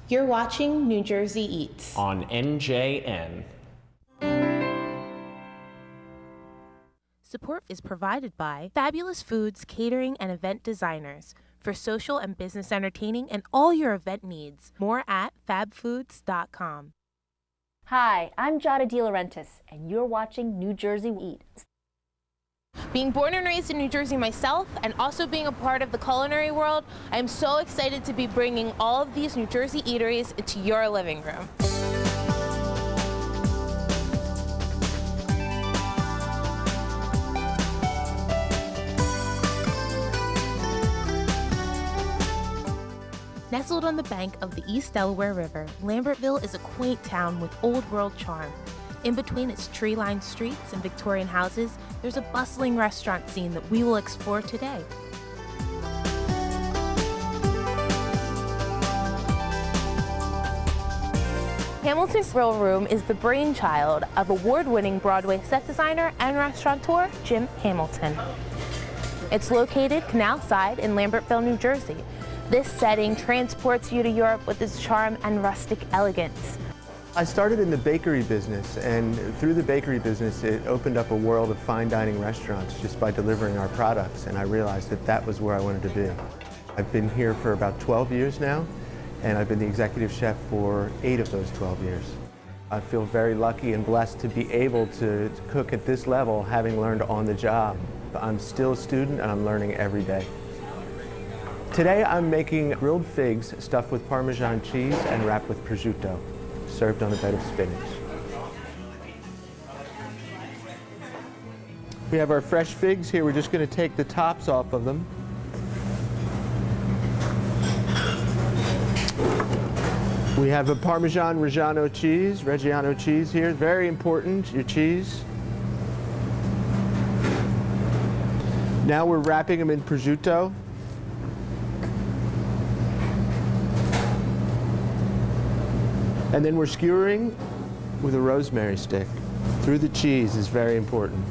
You're watching New Jersey Eats on NJN. Support is provided by Fabulous Foods, Catering, and Event Designers for social and business entertaining and all your event needs. More at fabfoods.com. Hi, I'm Jada De Laurentiis, and you're watching New Jersey Eats. Being born and raised in New Jersey myself, and also being a part of the culinary world, I am so excited to be bringing all of these New Jersey eateries into your living room. Nestled on the bank of the East Delaware River, Lambertville is a quaint town with old-world charm. In between its tree-lined streets and Victorian houses, there's a bustling restaurant scene that we will explore today. Hamilton's Grill Room is the brainchild of award-winning Broadway set designer and restaurateur Jim Hamilton. It's located canal side in Lambertville, New Jersey. This setting transports you to Europe with its charm and rustic elegance. I started in the bakery business, and through the bakery business it opened up a world of fine dining restaurants just by delivering our products, and I realized that that was where I wanted to be. I've been here for about 12 years now, and I've been the executive chef for 8 of those 12 years. I feel very lucky and blessed to be able to cook at this level, having learned on the job. I'm still a student and I'm learning every day. Today I'm making grilled figs stuffed with Parmesan cheese and wrapped with prosciutto, served on a bed of spinach. We have our fresh figs here. We're just going to take the tops off of them. We have a Parmesan Reggiano cheese here. Very important, your cheese. Now we're wrapping them in prosciutto. And then we're skewering with a rosemary stick. Through the cheese is very important.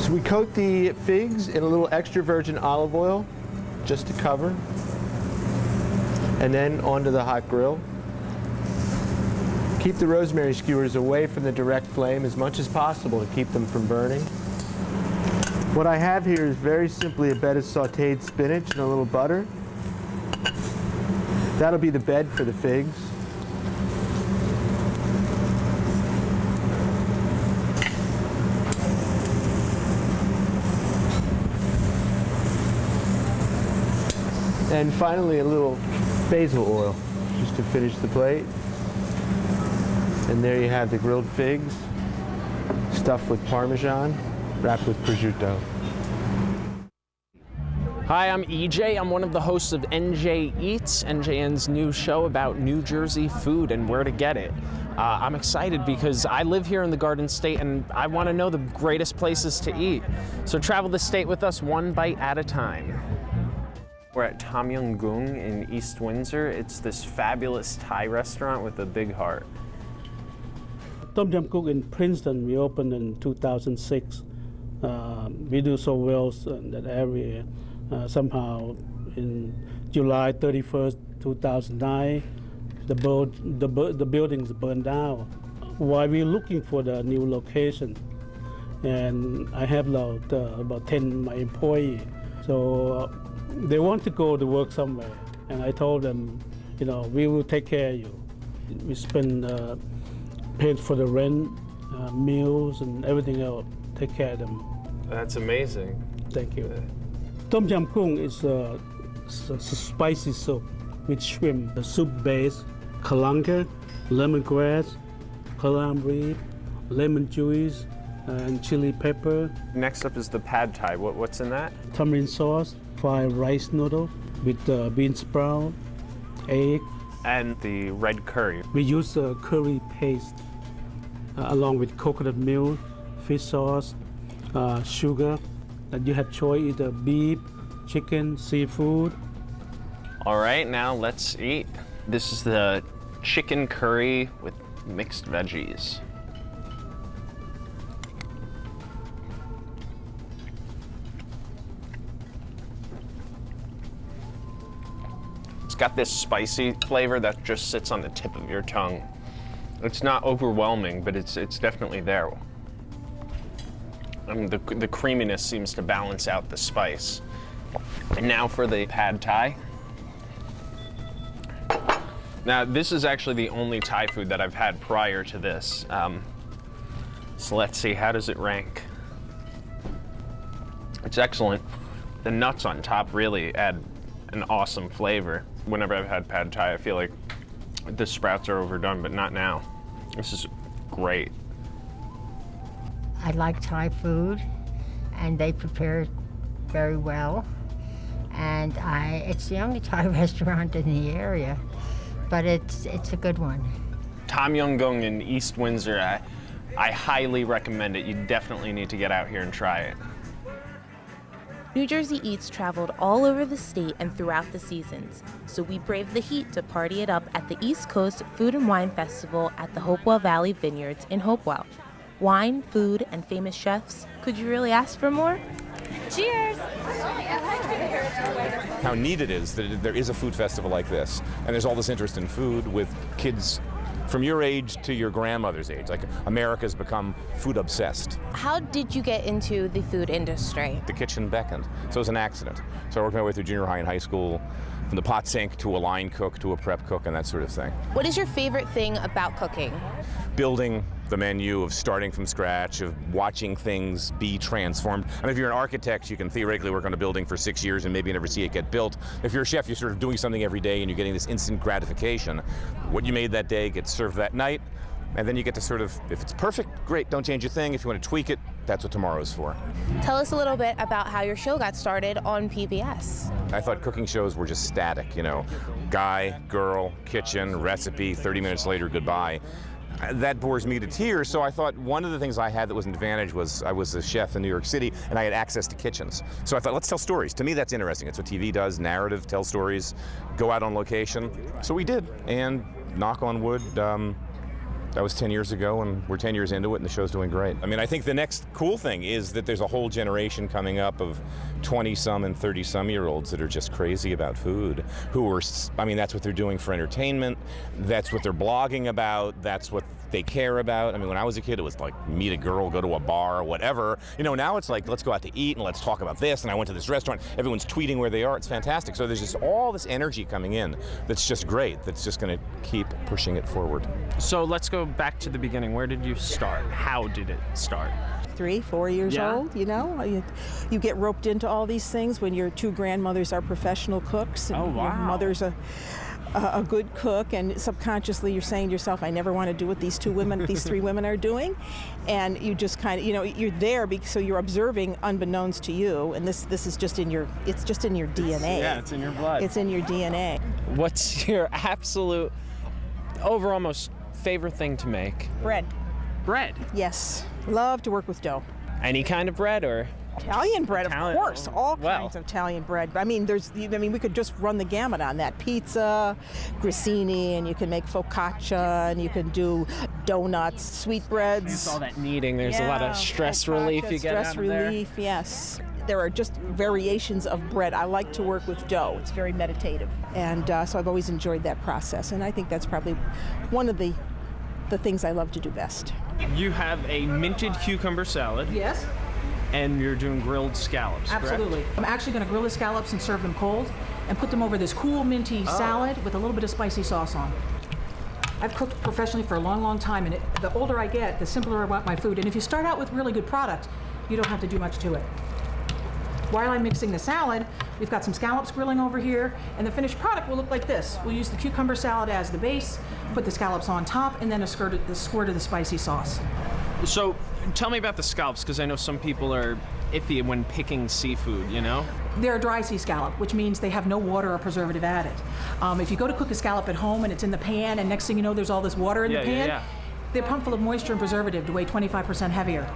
So we coat the figs in a little extra virgin olive oil, just to cover. And then onto the hot grill. Keep the rosemary skewers away from the direct flame as much as possible to keep them from burning. What I have here is very simply a bed of sauteed spinach and a little butter. That'll be the bed for the figs. And finally a little basil oil, just to finish the plate. And there you have the grilled figs, stuffed with Parmesan, wrapped with prosciutto. Hi, I'm EJ. I'm one of the hosts of NJ Eats, NJN's new show about New Jersey food and where to get it. I'm excited because I live here in the Garden State and I want to know the greatest places to eat. So travel the state with us one bite at a time. We're at Tom Yum Goong in East Windsor. It's this fabulous Thai restaurant with a big heart. Tom Yum Goong in Princeton, we opened in 2006. We do so well in that area. Somehow in July 31st, 2009, the buildings burned down. While we're looking for the new location, and I have about 10 of my employees, so they want to go to work somewhere, and I told them, you know, we will take care of you. We spend paid for the rent, meals, and everything else. Take care of them. That's amazing. Thank you. Tom Yum Goong is a spicy soup with shrimp. The soup base, kalanga, lemongrass, calamari, lemon juice, and chili pepper. Next up is the pad thai. What's in that? Tamarind sauce, fried rice noodle with bean sprout, egg. And the red curry. We use curry paste along with coconut milk, fish sauce, sugar. And you have choice either beef, chicken, seafood. All right, now let's eat. This is the chicken curry with mixed veggies. got this spicy flavor that just sits on the tip of your tongue. It's not overwhelming, but it's definitely there. And the creaminess seems to balance out the spice. And now for the pad thai. Now, this is actually the only Thai food that I've had prior to this. So let's see, how does it rank? It's excellent. The nuts on top really add an awesome flavor. Whenever I've had pad thai, I feel like the sprouts are overdone, but not now. This is great. I like Thai food, and they prepare it very well. And it's the only Thai restaurant in the area, but it's a good one. Tom Yum Goong in East Windsor, I highly recommend it. You definitely need to get out here and try it. New Jersey Eats traveled all over the state and throughout the seasons, so we braved the heat to party it up at the East Coast Food and Wine Festival at the Hopewell Valley Vineyards in Hopewell. Wine, food, and famous chefs. Could you really ask for more? Cheers! How neat it is that there is a food festival like this, and there's all this interest in food with kids from your age to your grandmother's age. Like, America's become food obsessed. How did you get into the food industry? The kitchen beckoned, so it was an accident. So I worked my way through junior high and high school, from the pot sink to a line cook to a prep cook and that sort of thing. What is your favorite thing about cooking? Building the menu, of starting from scratch, of watching things be transformed. I mean, if you're an architect, you can theoretically work on a building for 6 years and maybe never see it get built. If you're a chef, you're sort of doing something every day and you're getting this instant gratification. What you made that day gets served that night, and then you get to sort of, if it's perfect, great, don't change a thing. If you want to tweak it, that's what tomorrow's for. Tell us a little bit about how your show got started on PBS. I thought cooking shows were just static, you know, guy, girl, kitchen, recipe, 30 minutes later, goodbye. That bores me to tears, so I thought one of the things I had that was an advantage was I was a chef in New York City and I had access to kitchens. So I thought, let's tell stories. To me, that's interesting. It's what TV does, narrative, tell stories, go out on location. So we did, and knock on wood, that was 10 years ago, and we're 10 years into it, and the show's doing great. I mean, I think the next cool thing is that there's a whole generation coming up of 20-some and 30-some-year-olds that are just crazy about food, who are, I mean, that's what they're doing for entertainment, that's what they're blogging about, that's what they care about. I mean, when I was a kid, it was like meet a girl, go to a bar, whatever. You know, now it's like, let's go out to eat and let's talk about this, and I went to this restaurant, everyone's tweeting where they are, it's fantastic. So there's just all this energy coming in that's just great, that's just gonna keep pushing it forward. So let's go back to the beginning. Where did you start? How did it start? 3, 4 years old, you know. You get roped into all these things when your two grandmothers are professional cooks and your mother's a good cook, and subconsciously you're saying to yourself, I never want to do what these 3 women are doing. And you just kind of, you know, you're there so you're observing unbeknownst to you, and this is just in your, it's just in your DNA. Yeah, it's in your blood. It's in your DNA. What's your absolute, over almost favorite thing to make? Bread. Bread? Yes. Love to work with dough. Any kind of bread, or? Italian bread, of course, all kinds Well. of Italian bread. I mean, we could just run the gamut on that. Pizza, grissini, and you can make focaccia, and you can do donuts, sweetbreads. It's all that kneading. There's a lot of stress relief you get out of there. Stress relief, yes. There are just variations of bread. I like to work with dough. It's very meditative, and so I've always enjoyed that process. And I think that's probably one of the things I love to do best. You have a minted cucumber salad. Yes. And you're doing grilled scallops, Absolutely. Correct? I'm actually going to grill the scallops and serve them cold and put them over this cool minty salad with a little bit of spicy sauce on. I've cooked professionally for a long, long time, and the older I get, the simpler I want my food. And if you start out with really good product, you don't have to do much to it. While I'm mixing the salad, we've got some scallops grilling over here, and the finished product will look like this. We'll use the cucumber salad as the base, put the scallops on top, and then a squirt of the spicy sauce. So tell me about the scallops, because I know some people are iffy when picking seafood, you know? They're a dry sea scallop, which means they have no water or preservative added. If you go to cook a scallop at home and it's in the pan, and next thing you know there's all this water in the pan, they're pumped full of moisture and preservative to weigh 25% heavier.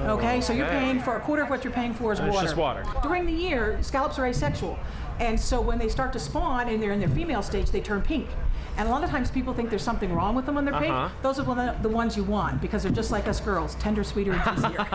Okay, so you're paying for a quarter of what you're paying for is water. It's just water. During the year, scallops are asexual, and so when they start to spawn and they're in their female stage, they turn pink. And a lot of times people think there's something wrong with them when they're pink. Those are the ones you want because they're just like us girls, tender, sweeter, and juicier.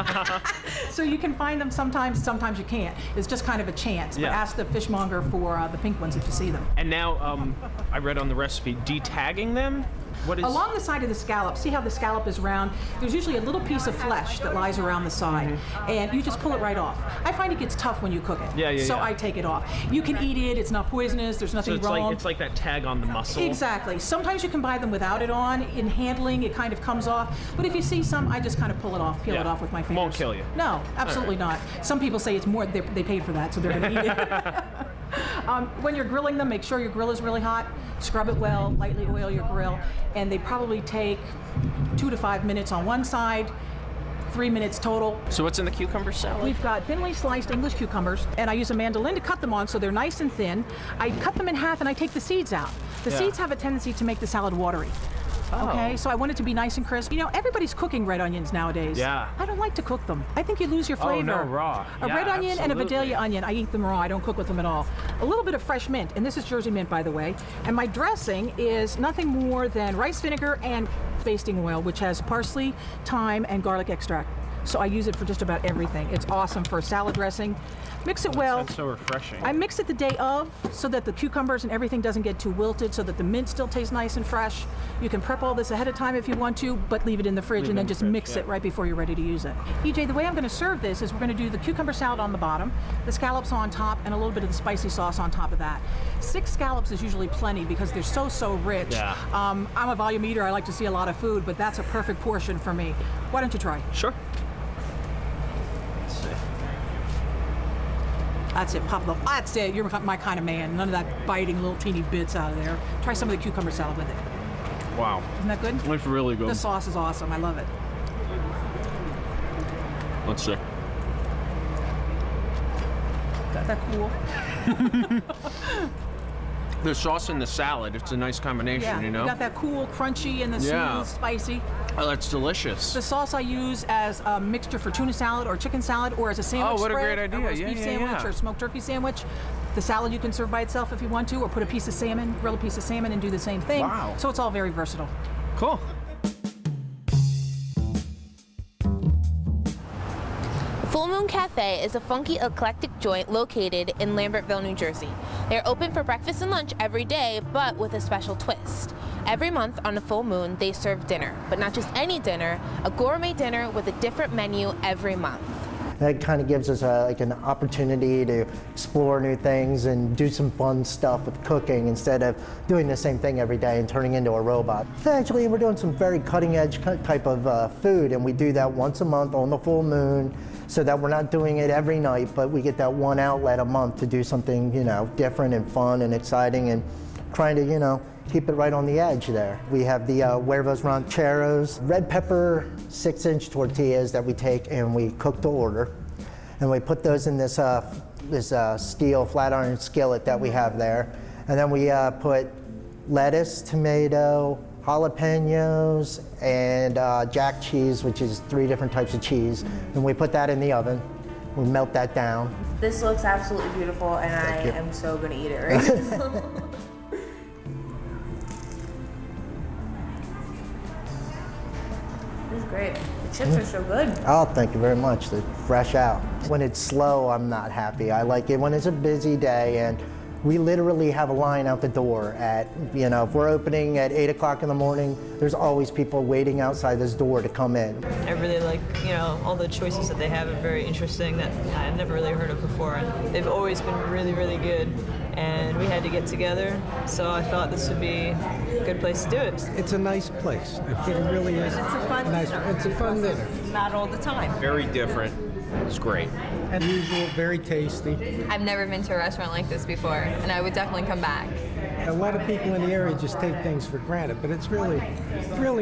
So you can find them sometimes you can't. It's just kind of a chance. But ask the fishmonger for the pink ones if you see them. And now, I read on the recipe, detagging them? What is... Along the side of the scallop, see how the scallop is round? There's usually a little piece of flesh that lies around the side, and you just pull it right off. I find it gets tough when you cook it, so I take it off. You can eat it, it's not poisonous, there's nothing wrong. It's like that tag on the muscle? Exactly. Sometimes you can buy them without it on. In handling, it kind of comes off. But if you see some, I just kind of pull it off, peel it off with my fingers. Won't kill you? No, absolutely not. Some people say it's more, they paid for that, so they're going to eat it. When you're grilling them, make sure your grill is really hot. Scrub it well, lightly oil your grill, and they probably take 2 to 5 minutes on one side, 3 minutes total. So what's in the cucumber salad? We've got thinly sliced English cucumbers, and I use a mandolin to cut them on so they're nice and thin. I cut them in half and I take the seeds out. The seeds have a tendency to make the salad watery. Okay, so I want it to be nice and crisp. You know, everybody's cooking red onions nowadays. Yeah. I don't like to cook them. I think you lose your flavor. Oh, no, raw. A red onion and a Vidalia onion, I eat them raw. I don't cook with them at all. A little bit of fresh mint, and this is Jersey mint, by the way. And my dressing is nothing more than rice vinegar and basting oil, which has parsley, thyme, and garlic extract. So I use it for just about everything. It's awesome for salad dressing. Mix it well. That's so refreshing. I mix it the day of so that the cucumbers and everything doesn't get too wilted, so that the mint still tastes nice and fresh. You can prep all this ahead of time if you want to, but leave it in the fridge and then just mix it right before you're ready to use it. EJ, the way I'm going to serve this is we're going to do the cucumber salad on the bottom, the scallops on top, and a little bit of the spicy sauce on top of that. 6 scallops is usually plenty because they're so rich. Yeah. I'm a volume eater. I like to see a lot of food, but that's a perfect portion for me. Why don't you try? Sure. That's it, pop them. That's it, you're my kind of man. None of that biting little teeny bits out of there. Try some of the cucumber salad with it. Wow. Isn't that good? It's really good. The sauce is awesome, I love it. Let's see. Got that cool? The sauce and the salad, it's a nice combination, you know? You got that cool, crunchy, and the smooth, spicy. Oh, that's delicious. The sauce I use as a mixture for tuna salad or chicken salad or as a sandwich what a spread, great idea. a roast beef sandwich or smoked turkey sandwich. The salad you can serve by itself if you want to, or put a piece of salmon, grill a piece of salmon and do the same thing. Wow. So it's all very versatile. Cool. Full Moon Cafe is a funky, eclectic joint located in Lambertville, New Jersey. They're open for breakfast and lunch every day, but with a special twist. Every month on a full moon, they serve dinner, but not just any dinner, a gourmet dinner with a different menu every month. That kind of gives us like an opportunity to explore new things and do some fun stuff with cooking instead of doing the same thing every day and turning into a robot. Actually, we're doing some very cutting edge type of food, and we do that once a month on the full moon so that we're not doing it every night, but we get that one outlet a month to do something, you know, different and fun and exciting and trying to, you know, keep it right on the edge there. We have the huevos rancheros, red pepper 6-inch tortillas that we take and we cook to order. And we put those in this steel flat iron skillet that we have there. And then we put lettuce, tomato, jalapenos, and jack cheese, which is 3 different types of cheese. And we put that in the oven. We melt that down. This looks absolutely beautiful, and I am so gonna eat it right now. This is great. The chips are so good. Oh, thank you very much. They're fresh out. When it's slow, I'm not happy. I like it when it's a busy day, and we literally have a line out the door at, you know, if we're opening at 8 o'clock in the morning, there's always people waiting outside this door to come in. I really like, you know, all the choices that they have are very interesting that I've never really heard of before. And they've always been really, really good. And we had to get together, so I thought this would be a good place to do it. It's a nice place. It really is. It's a fun nice. dinner. It's a fun dinner. Not all the time. Very different. It's great. And usual, very tasty. I've never been to a restaurant like this before, and I would definitely come back. A lot of people in the area just take things for granted, but it's really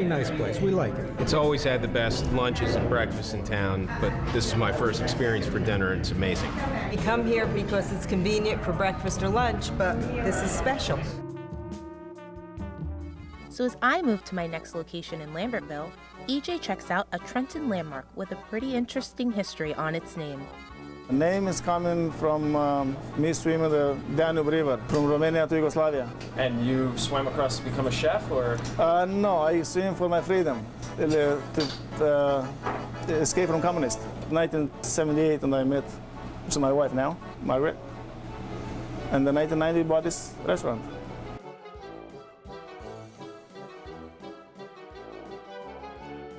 nice place. We like it. It's always had the best lunches and breakfasts in town, but this is my first experience for dinner, and it's amazing. We come here because it's convenient for breakfast or lunch, but this is special. So as I move to my next location in Lambertville, EJ checks out a Trenton landmark with a pretty interesting history on its name. The name is coming from me swimming the Danube River from Romania to Yugoslavia. And you swam across to become a chef, or? No, I swim for my freedom, to escape from communists. 1978, and I met my wife now, Margaret. And in 1990, bought this restaurant.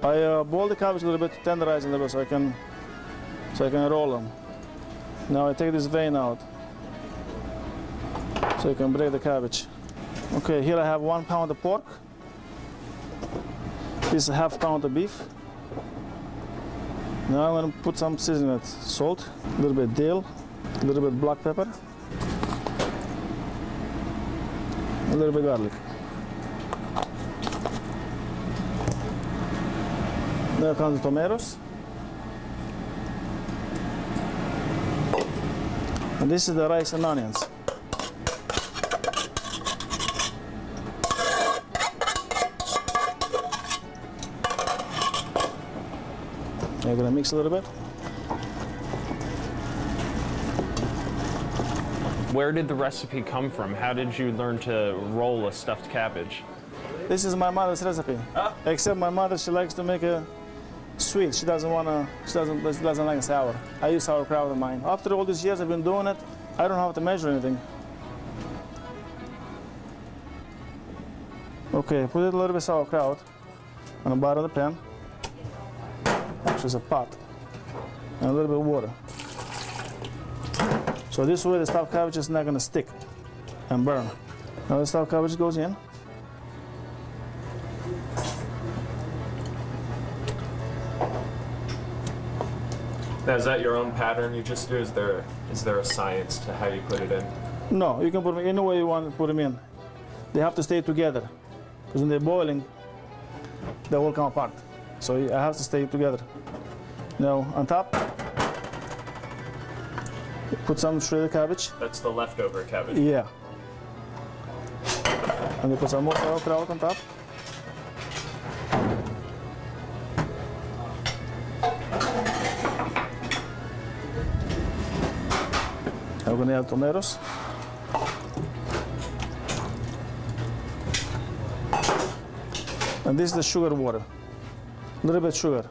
I boil the cabbage a little bit, tenderize a little bit, so I can roll them. Now I take this vein out, so you can break the cabbage. Okay, here I have 1 pound of pork. This is a half pound of beef. Now I'm going to put some seasoning, salt, a little bit dill, a little bit black pepper, a little bit garlic. Now comes the tomatoes. And this is the rice and onions. I'm gonna mix a little bit. Where did the recipe come from? How did you learn to roll a stuffed cabbage? This is my mother's recipe. Except my mother, she likes to make a sweet. She doesn't like sour. I use sauerkraut in mine. After all these years I've been doing it, I don't have to measure anything. Okay, put a little bit of sauerkraut on the bottom of the pan. Actually, it's a pot. And a little bit of water. So this way the stuffed cabbage is not going to stick and burn. Now the stuffed cabbage goes in. Now, is that your own pattern you just do? Is there a science to how you put it in? No, you can put them any way you want to put them in. They have to stay together, because when they're boiling, they will come apart. So I have to stay together. Now on top, put some shredded cabbage. That's the leftover cabbage. Yeah. And you put some more sauerkraut on top. I'm going to add tomatoes. And this is the sugar water. A little bit sugar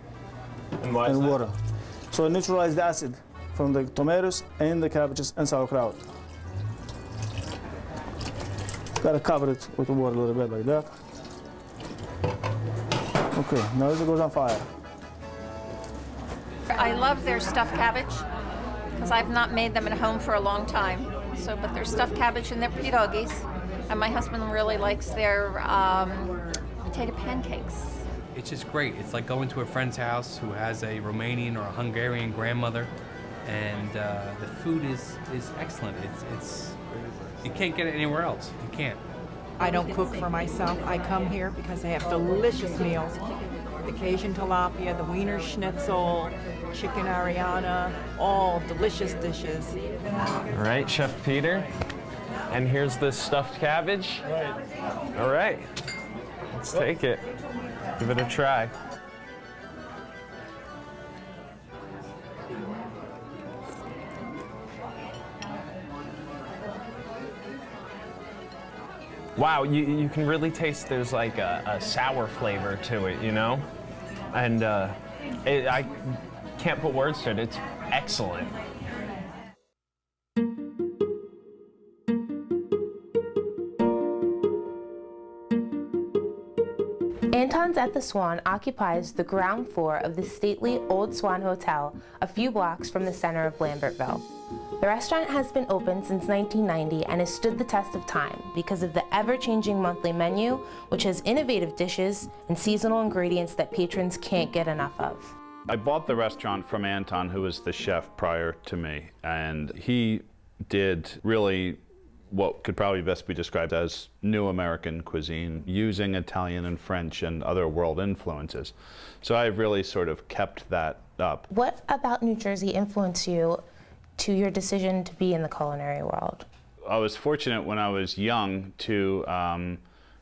and why is that? Water. So it neutralizes the acid from the tomatoes and the cabbages and sauerkraut. Got to cover it with the water a little bit like that. Okay, now this goes on fire. I love their stuffed cabbage, because I've not made them at home for a long time. But their stuffed cabbage and their pierogies, and my husband really likes their potato pancakes. It's just great. It's like going to a friend's house who has a Romanian or a Hungarian grandmother, and the food is excellent. It's you can't get it anywhere else. You can't. I don't cook for myself. I come here because they have delicious meals. The Cajun tilapia, the Wiener Schnitzel, chicken Ariana, all delicious dishes. All right, Chef Peter. And here's the stuffed cabbage. Right. All right, let's take it. Give it a try. Wow, you can really taste there's like a sour flavor to it, you know? And I can't put words to it. It's excellent. Anton's at the Swan occupies the ground floor of the stately Old Swan Hotel, a few blocks from the center of Lambertville. The restaurant has been open since 1990 and has stood the test of time because of the ever-changing monthly menu, which has innovative dishes and seasonal ingredients that patrons can't get enough of. I bought the restaurant from Anton, who was the chef prior to me, and he did really what could probably best be described as new American cuisine, using Italian and French and other world influences. So I've really sort of kept that up. What about New Jersey influenced you to your decision to be in the culinary world? I was fortunate when I was young to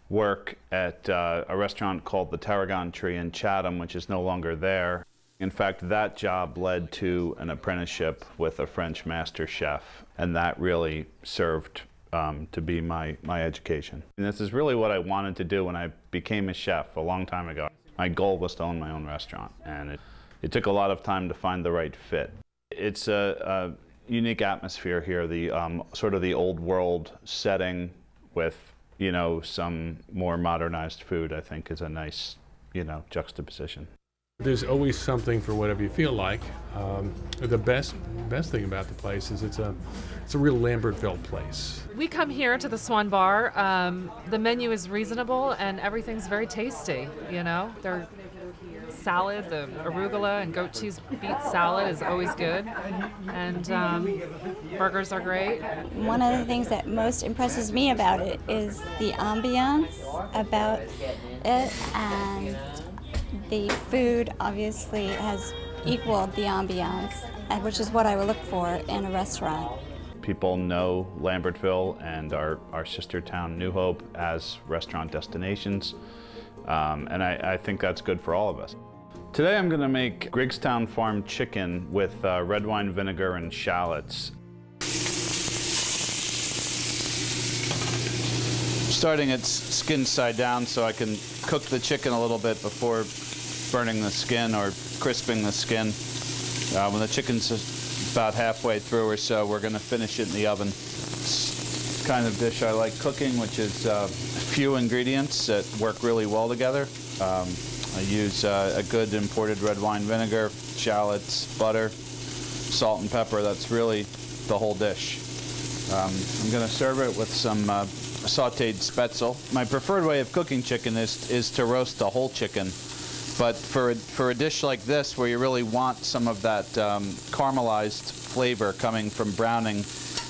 work at a restaurant called the Tarragon Tree in Chatham, which is no longer there. In fact, that job led to an apprenticeship with a French master chef, and that really served to be my education. And this is really what I wanted to do when I became a chef a long time ago. My goal was to own my own restaurant, and it took a lot of time to find the right fit. It's a unique atmosphere here, the sort of the old world setting with, you know, some more modernized food, I think is a nice, you know, juxtaposition. There's always something for whatever you feel like. The best thing about the place is it's a real Lambertville place. We come here to the Swan Bar. The menu is reasonable and everything's very tasty. You know, their salad, the arugula and goat cheese beet salad is always good, and burgers are great. One of the things that most impresses me about it is the ambiance about it, and the food obviously has equaled the ambiance, which is what I would look for in a restaurant. People know Lambertville and our sister town, New Hope, as restaurant destinations, and I think that's good for all of us. Today I'm going to make Griggstown Farm chicken with red wine vinegar and shallots. Starting its skin side down so I can cook the chicken a little bit before burning the skin or crisping the skin. When the chicken's about halfway through or so, we're going to finish it in the oven. It's the kind of dish I like cooking, which is few ingredients that work really well together. I use a good imported red wine vinegar, shallots, butter, salt and pepper. That's really the whole dish. I'm going to serve it with some sautéed spätzle. My preferred way of cooking chicken is to roast the whole chicken. But for a dish like this, where you really want some of that caramelized flavor coming from browning,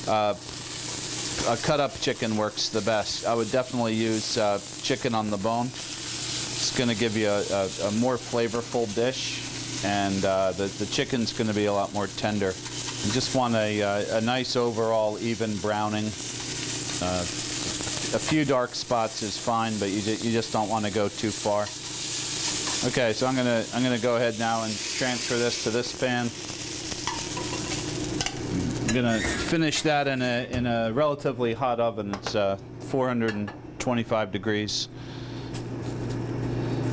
a cut-up chicken works the best. I would definitely use chicken on the bone. It's going to give you a more flavorful dish, and the chicken's going to be a lot more tender. You just want a nice overall even browning. A few dark spots is fine, but you just don't want to go too far. Okay, so I'm gonna go ahead now and transfer this to this pan. I'm gonna finish that in a relatively hot oven. It's 425 degrees.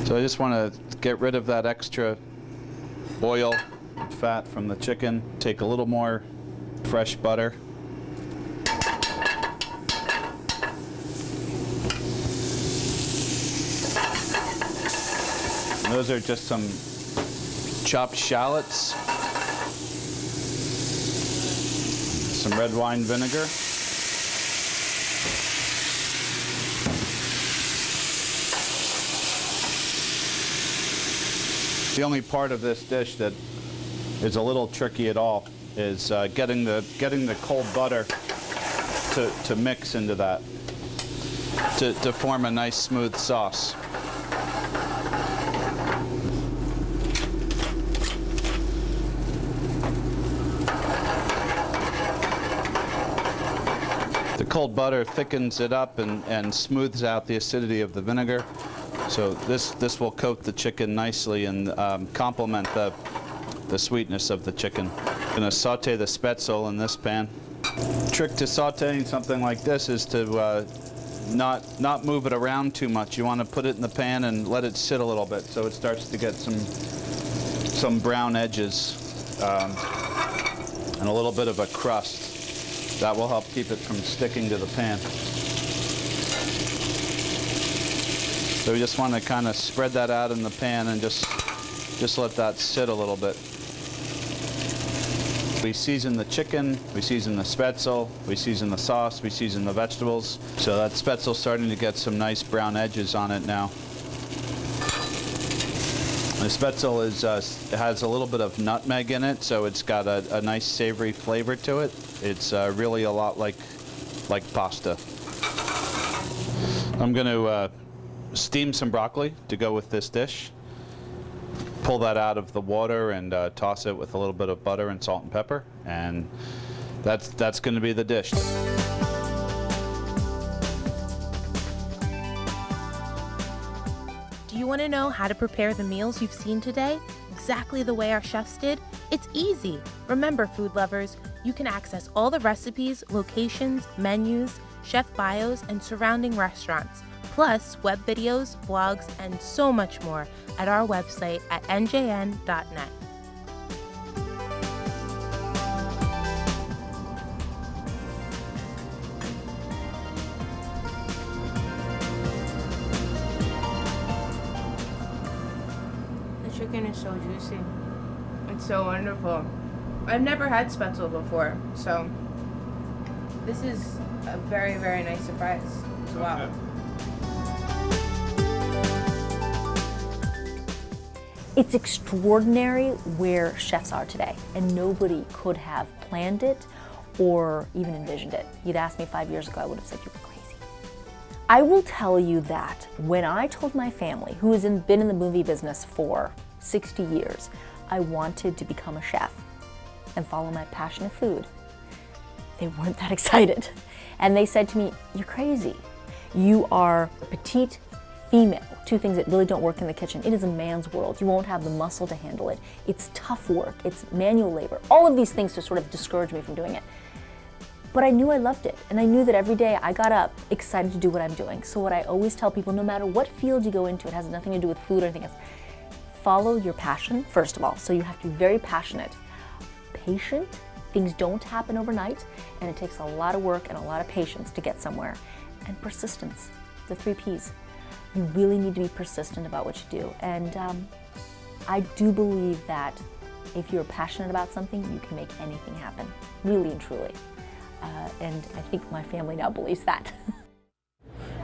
So I just want to get rid of that extra oil, fat from the chicken. Take a little more fresh butter. And those are just some chopped shallots, some red wine vinegar, the only part of this dish that is a little tricky at all is getting the cold butter to mix into that to form a nice smooth sauce. The cold butter thickens it up and smooths out the acidity of the vinegar. So this will coat the chicken nicely and complement the sweetness of the chicken. I'm going to saute the spätzle in this pan. Trick to sauteing something like this is to not move it around too much. You want to put it in the pan and let it sit a little bit so it starts to get some brown edges and a little bit of a crust. That will help keep it from sticking to the pan. So we just want to kind of spread that out in the pan and just let that sit a little bit. We season the chicken, we season the spätzle, we season the sauce, we season the vegetables. So that spätzle's starting to get some nice brown edges on it now. The spätzle has a little bit of nutmeg in it, so it's got a nice savory flavor to it. It's really a lot like pasta. I'm going to steam some broccoli to go with this dish. Pull that out of the water and toss it with a little bit of butter and salt and pepper, and that's going to be the dish. you want to know how to prepare the meals you've seen today exactly the way our chefs did? It's easy. Remember, food lovers, you can access all the recipes, locations, menus, chef bios, and surrounding restaurants, plus web videos, blogs, and so much more at our website at njn.net. The chicken is so juicy. It's so wonderful. I've never had Spetzel before, so this is a very, very nice surprise as well. It's extraordinary where chefs are today, and nobody could have planned it or even envisioned it. You'd asked me 5 years ago, I would have said you were crazy. I will tell you that when I told my family, who has been in the movie business for 60 years, I wanted to become a chef and follow my passion of food, they weren't that excited. And they said to me, you're crazy. You are a petite female, two things that really don't work in the kitchen. It is a man's world. You won't have the muscle to handle it. It's tough work, it's manual labor. All of these things to sort of discourage me from doing it. But I knew I loved it, and I knew that every day I got up excited to do what I'm doing. So what I always tell people, no matter what field you go into, it has nothing to do with food or anything else, follow your passion, first of all. So you have to be very passionate, patient. Things don't happen overnight, and it takes a lot of work and a lot of patience to get somewhere. And persistence, the 3 Ps. You really need to be persistent about what you do. And I do believe that if you're passionate about something, you can make anything happen, really and truly. And I think my family now believes that.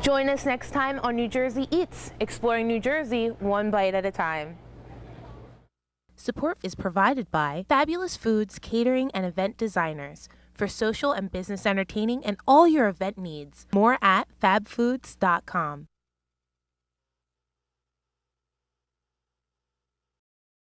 Join us next time on New Jersey Eats, exploring New Jersey one bite at a time. Support is provided by Fabulous Foods Catering and Event Designers for social and business entertaining and all your event needs. More at fabfoods.com.